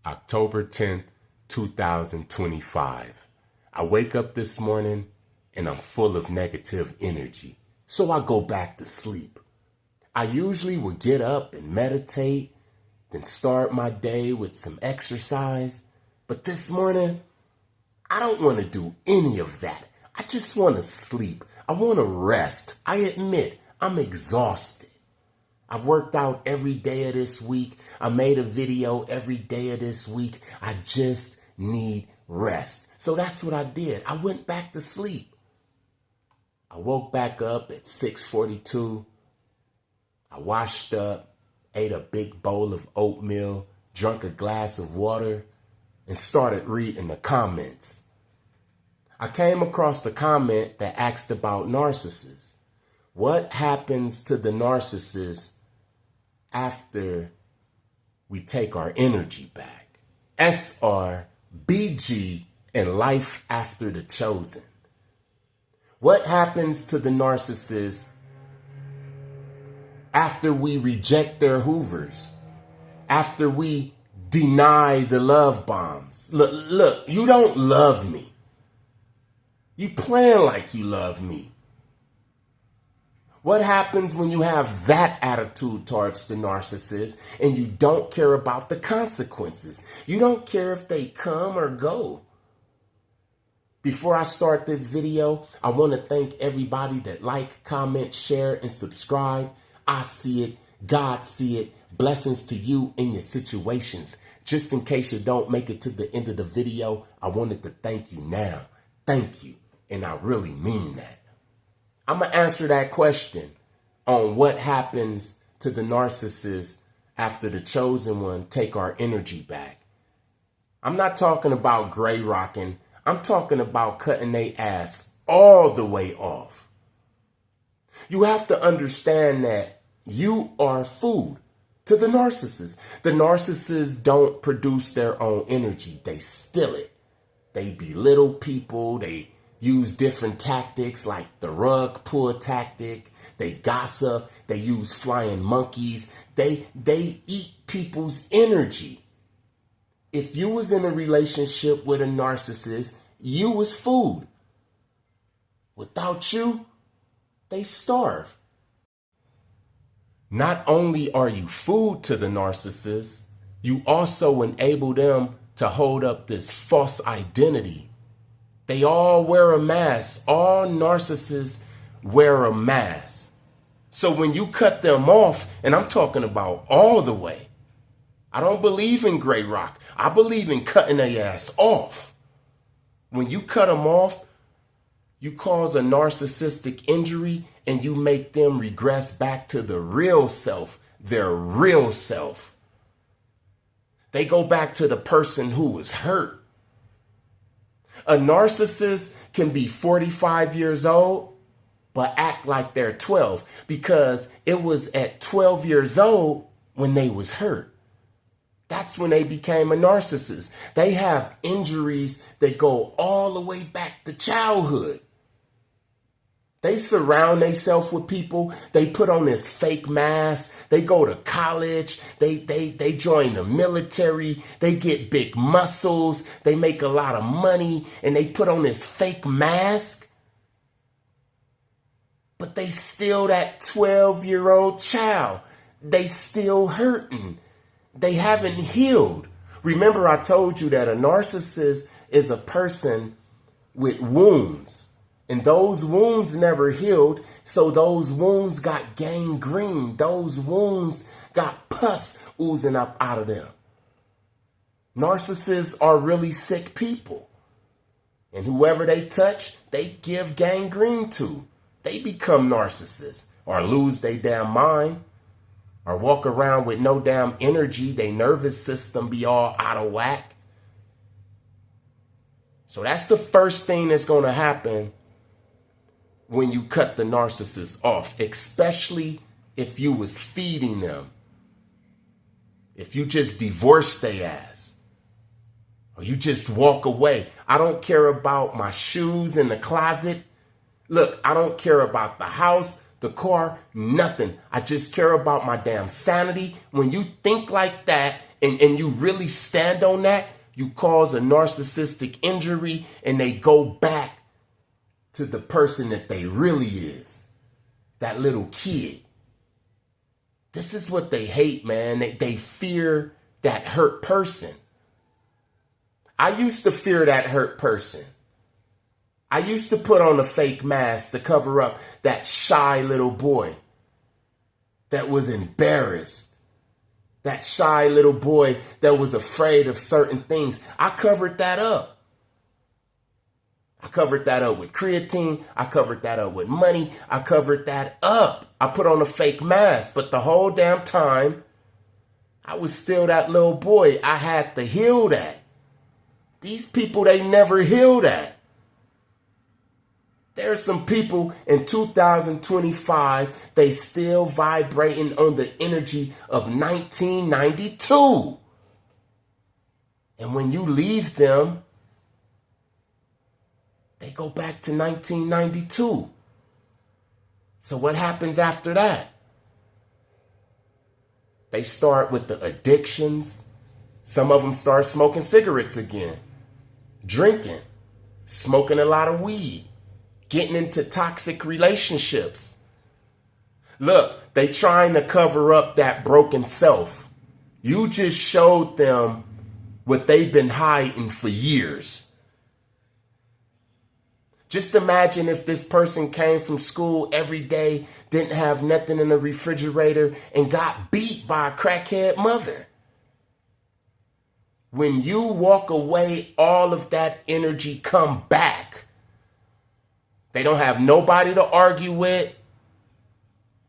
October 10th, 2025. I wake up this morning and I'm full of negative energy, so I go back to sleep. I usually would get up and meditate, then start my day with some exercise, but this morning, I don't want to do any of that. I just want to sleep. I want to rest. I admit, I'm exhausted. I've worked out every day of this week. I made a video every day of this week. I just need rest. So that's what I did. I went back to sleep. I woke back up at 6:42. I washed up, ate a big bowl of oatmeal, drank a glass of water, and started reading the comments. I came across the comment that asked about narcissists. What happens to the narcissist after we take our energy back? SR&BG and Life After the Chosen. What happens to the narcissist after we reject their hoovers? After we deny the love bombs? Look, you don't love me. You playing like you love me. What happens when you have that attitude towards the narcissist and you don't care about the consequences? You don't care if they come or go. Before I start this video, I want to thank everybody that like, comment, share, and subscribe. I see it. God see it. Blessings to you in your situations. Just in case you don't make it to the end of the video, I wanted to thank you now. Thank you. And I really mean that. I'm going to answer that question on what happens to the narcissist after the chosen one take our energy back. I'm not talking about gray rocking. I'm talking about cutting their ass all the way off. You have to understand that you are food to the narcissist. The narcissists don't produce their own energy. They steal it. They belittle people. They use different tactics like the rug pull tactic. They gossip. They use flying monkeys. They eat people's energy. If you was in a relationship with a narcissist, you was food. Without you, they starve. Not only are you food to the narcissist, you also enable them to hold up this false identity. They all wear a mask. All narcissists wear a mask. So when you cut them off, and I'm talking about all the way, I don't believe in gray rock. I believe in cutting their ass off. When you cut them off, you cause a narcissistic injury and you make them regress back to the real self, their real self. They go back to the person who was hurt. A narcissist can be 45 years old, but act like they're 12 because it was at 12 years old when they was hurt. That's when they became a narcissist. They have injuries that go all the way back to childhood. They surround themselves with people. They put on this fake mask. They go to college. They join the military. They get big muscles. They make a lot of money. And they put on this fake mask. But they still that 12-year-old child. They still hurting. They haven't healed. Remember, I told you that a narcissist is a person with wounds. And those wounds never healed, so those wounds got gangrene. Those wounds got pus oozing up out of them. Narcissists are really sick people. And whoever they touch, they give gangrene to. They become narcissists or lose their damn mind or walk around with no damn energy. Their nervous system be all out of whack. So that's the first thing that's going to happen when you cut the narcissist off, especially if you was feeding them. If you just divorce their ass or you just walk away. I don't care about my shoes in the closet. Look, I don't care about the house, the car, nothing. I just care about my damn sanity. When you think like that and you really stand on that, you cause a narcissistic injury and they go back to the person that they really is, that little kid. This is what they hate, man. They fear that hurt person. I used to fear that hurt person. I used to put on a fake mask to cover up that shy little boy that was embarrassed. That shy little boy that was afraid of certain things. I covered that up. I covered that up with creatine. I covered that up with money. I covered that up. I put on a fake mask, but the whole damn time, I was still that little boy. I had to heal that. These people, they never heal that. There are some people in 2025, they still vibrating on the energy of 1992. And when you leave them, they go back to 1992. So what happens after that? They start with the addictions. Some of them start smoking cigarettes again, drinking, smoking a lot of weed, getting into toxic relationships. Look, they trying to cover up that broken self. You just showed them what they've been hiding for years. Just imagine if this person came from school every day, didn't have nothing in the refrigerator, and got beat by a crackhead mother. When you walk away, all of that energy come back. They don't have nobody to argue with.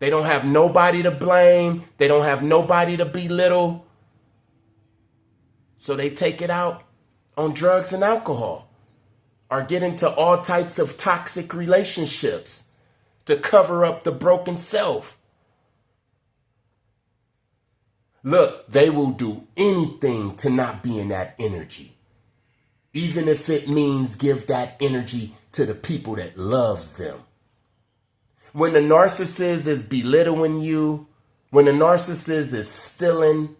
They don't have nobody to blame. They don't have nobody to belittle. So they take it out on drugs and alcohol, or get into all types of toxic relationships to cover up the broken self. Look, they will do anything to not be in that energy, even if it means give that energy to the people that loves them. When the narcissist is belittling you, when the narcissist is stealing,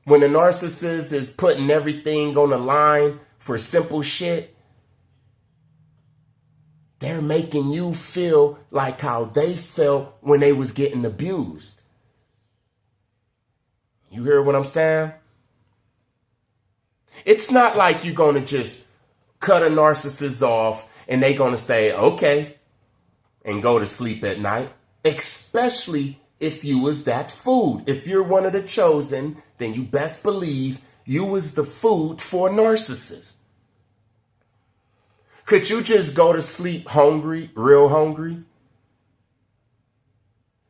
when the narcissist is putting everything on the line for simple shit, they're making you feel like how they felt when they was getting abused. You hear what I'm saying? It's not like you're going to just cut a narcissist off and they're going to say, okay, and go to sleep at night. Especially if you was that food. If you're one of the chosen, then you best believe you was the food for a narcissist. Could you just go to sleep hungry, real hungry?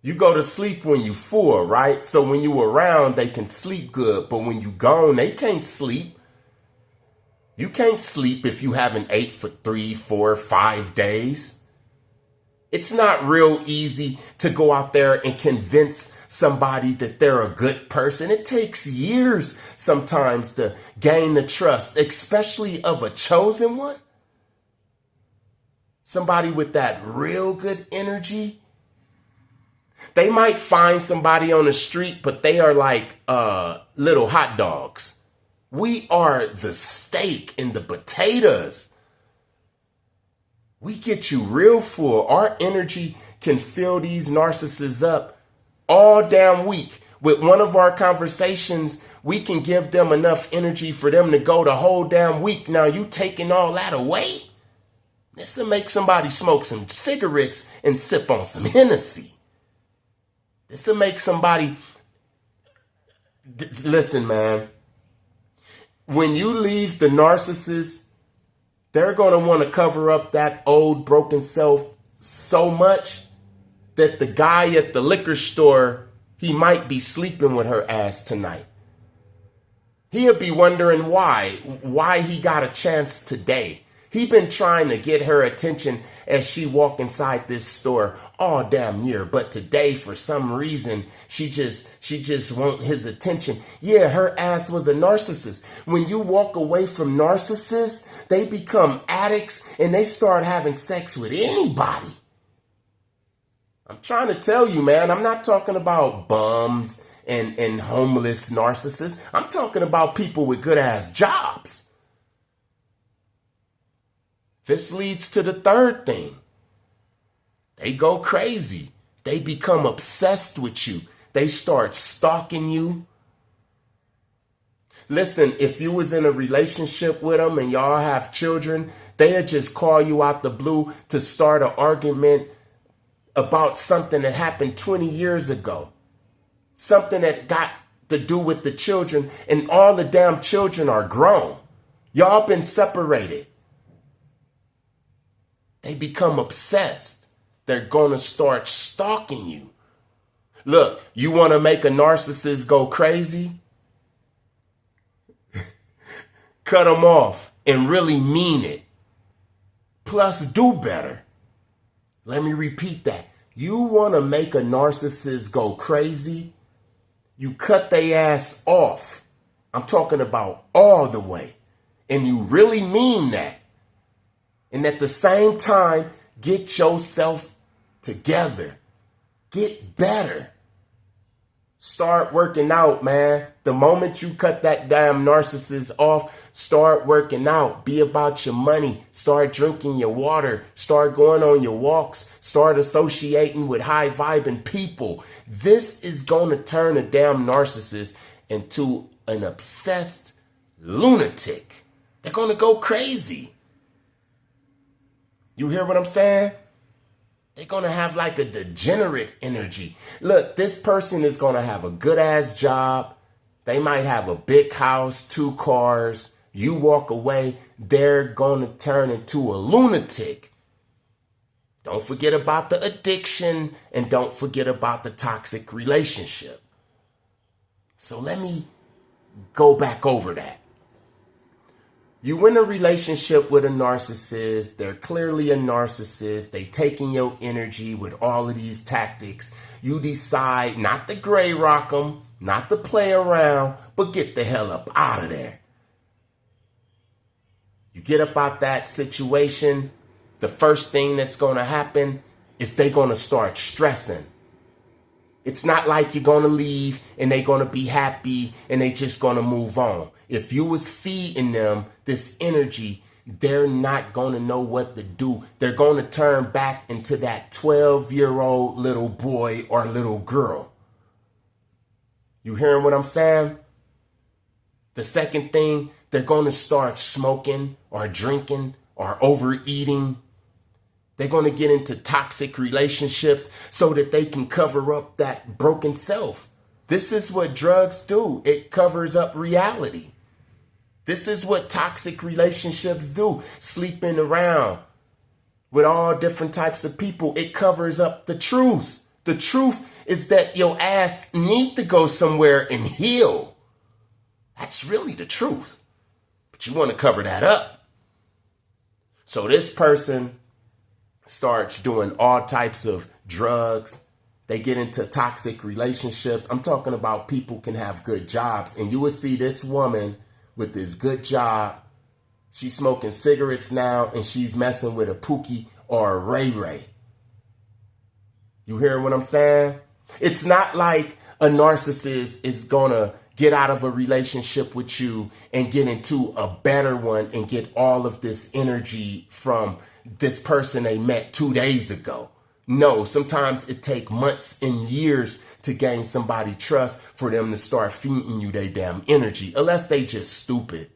You go to sleep when you full, right? So when you around, they can sleep good. But when you gone, they can't sleep. You can't sleep if you haven't ate for 3, 4, 5 days. It's not real easy to go out there and convince somebody that they're a good person. It takes years sometimes to gain the trust, especially of a chosen one. Somebody with that real good energy. They might find somebody on the street, but they are like little hot dogs. We are the steak and the potatoes. We get you real full. Our energy can fill these narcissists up all damn week. With one of our conversations, we can give them enough energy for them to go the whole damn week. Now you taking all that away? This will make somebody smoke some cigarettes and sip on some Hennessy. This will make somebody... Listen, man. When you leave the narcissist, they're going to want to cover up that old broken self so much that the guy at the liquor store, he might be sleeping with her ass tonight. He'll be wondering why he got a chance today. He been trying to get her attention as she walk inside this store all damn year. But today, for some reason, she just want his attention. Yeah, her ass was a narcissist. When you walk away from narcissists, they become addicts and they start having sex with anybody. I'm trying to tell you, man, I'm not talking about bums and homeless narcissists. I'm talking about people with good ass jobs. This leads to the third thing. They go crazy. They become obsessed with you. They start stalking you. Listen, if you was in a relationship with them and y'all have children, they'll just call you out the blue to start an argument about something that happened 20 years ago. Something that got to do with the children, and all the damn children are grown. Y'all been separated. They become obsessed. They're going to start stalking you. Look, you want to make a narcissist go crazy? Cut them off and really mean it. Plus, do better. Let me repeat that. You want to make a narcissist go crazy? You cut their ass off. I'm talking about all the way. And you really mean that. And at the same time, get yourself together. Get better. Start working out, man. The moment you cut that damn narcissist off, start working out. Be about your money. Start drinking your water. Start going on your walks. Start associating with high vibing people. This is going to turn a damn narcissist into an obsessed lunatic. They're going to go crazy. You hear what I'm saying? They're going to have like a degenerate energy. Look, this person is going to have a good ass job. They might have a big house, 2 cars. You walk away, they're going to turn into a lunatic. Don't forget about the addiction, and don't forget about the toxic relationship. So let me go back over that. You in a relationship with a narcissist. They're clearly a narcissist. They taking your energy with all of these tactics. You decide not to gray rock them, not to play around, but get the hell up out of there. You get up out that situation. The first thing that's going to happen is they're going to start stressing. It's not like you're going to leave and they're going to be happy and they just going to move on. If you was feeding them this energy, they're not going to know what to do. They're going to turn back into that 12-year-old little boy or little girl. You hearing what I'm saying? The second thing, they're going to start smoking or drinking or overeating. They're going to get into toxic relationships so that they can cover up that broken self. This is what drugs do. It covers up reality. This is what toxic relationships do. Sleeping around with all different types of people. It covers up the truth. The truth is that your ass need to go somewhere and heal. That's really the truth. But you want to cover that up. So this person starts doing all types of drugs. They get into toxic relationships. I'm talking about people can have good jobs. And you will see this woman with this good job. She's smoking cigarettes now and she's messing with a Pookie or a Ray Ray. You hear what I'm saying? It's not like a narcissist is going to get out of a relationship with you and get into a better one and get all of this energy from this person they met 2 days ago. No, sometimes it takes months and years to gain somebody's trust for them to start feeding you their damn energy, unless they just stupid.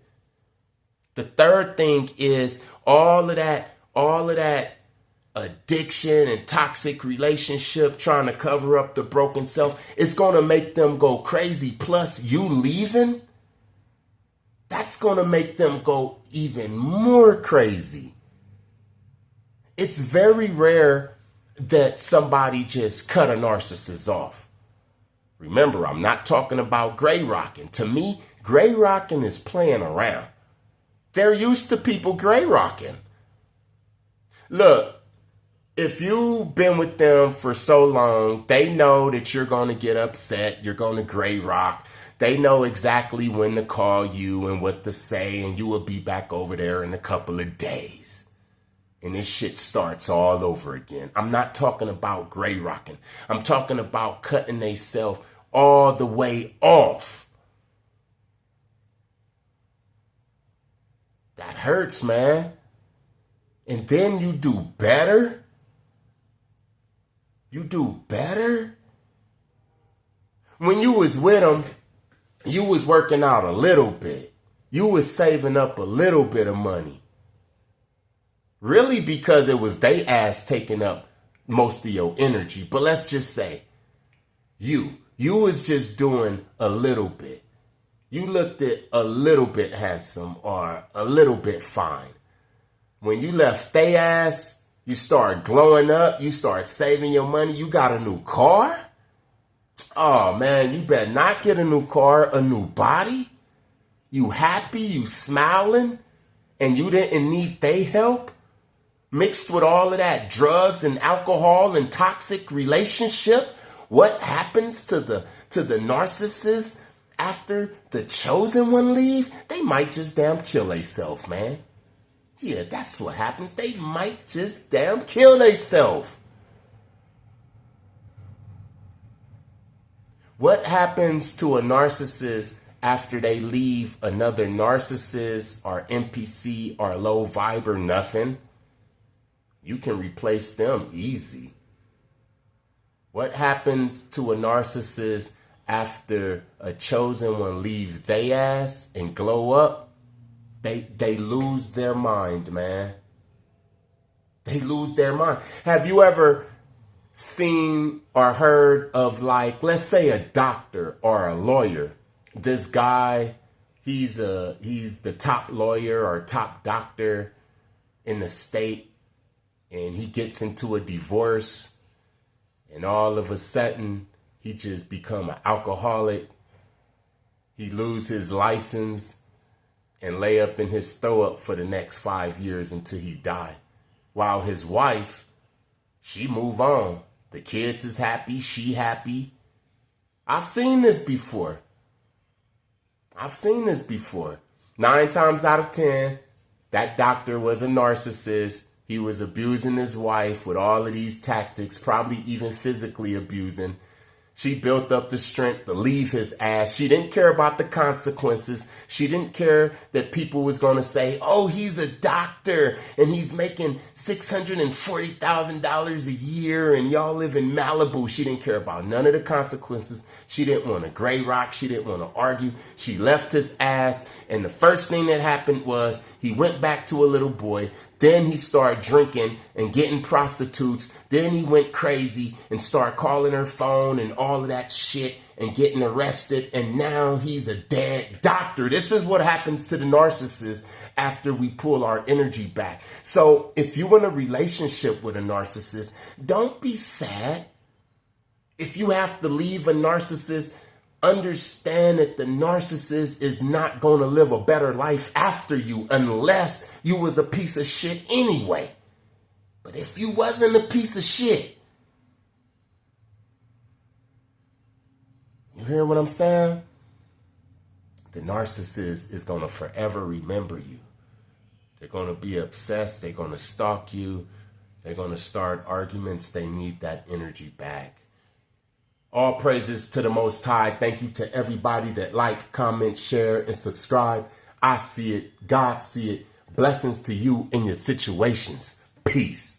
The third thing is all of that addiction and toxic relationship trying to cover up the broken self. It's going to make them go crazy. Plus you leaving, that's going to make them go even more crazy. It's very rare that somebody just cut a narcissist off. Remember, I'm not talking about gray rocking. To me, gray rocking is playing around. They're used to people gray rocking. Look, if you've been with them for so long, they know that you're going to get upset. You're going to gray rock. They know exactly when to call you and what to say, and you will be back over there in a couple of days. And this shit starts all over again. I'm not talking about gray rocking. I'm talking about cutting themselves all the way off. That hurts, man. And then you do better? You do better? When you was with them, you was working out a little bit. You was saving up a little bit of money. Really, because it was they ass taking up most of your energy. But let's just say you was just doing a little bit. You looked at a little bit handsome or a little bit fine. When you left they ass, you start glowing up. You start saving your money. You got a new car. Oh man, you better not get a new car, a new body. You happy, you smiling, and you didn't need they help. Mixed with all of that drugs and alcohol and toxic relationship, what happens to the narcissist after the chosen one leave? They might just damn kill themselves, man. Yeah, that's what happens. They might just damn kill themselves. What happens to a narcissist after they leave another narcissist or NPC or low vibe or nothing? You can replace them easy. What happens to a narcissist after a chosen one leave they ass and glow up? They lose their mind, man. They lose their mind. Have you ever seen or heard of, like, let's say a doctor or a lawyer? This guy, he's the top lawyer or top doctor in the state. And he gets into a divorce, and all of a sudden, he just become an alcoholic. He lose his license and lay up in his throw up for the next 5 years until he die. While his wife, she move on. The kids is happy, she happy. I've seen this before. 9 times out of 10, that doctor was a narcissist. He was abusing his wife with all of these tactics, probably even physically abusing. She built up the strength to leave his ass. She didn't care about the consequences. She didn't care that people was going to say, oh, he's a doctor and he's making $640,000 a year and y'all live in Malibu. She didn't care about none of the consequences. She didn't want to gray rock. She didn't want to argue. She left his ass. And the first thing that happened was he went back to a little boy. Then he started drinking and getting prostitutes. Then he went crazy and started calling her phone and all of that shit and getting arrested. And now he's a dead doctor. This is what happens to the narcissist after we pull our energy back. So if you're in a relationship with a narcissist, don't be sad. If you have to leave a narcissist, understand that the narcissist is not going to live a better life after you unless you was a piece of shit anyway. But if you wasn't a piece of shit, you hear what I'm saying? The narcissist is going to forever remember you. They're going to be obsessed. They're going to stalk you. They're going to start arguments. They need that energy back. All praises to the Most High. Thank you to everybody that like, comment, share, and subscribe. I see it. God see it. Blessings to you in your situations. Peace.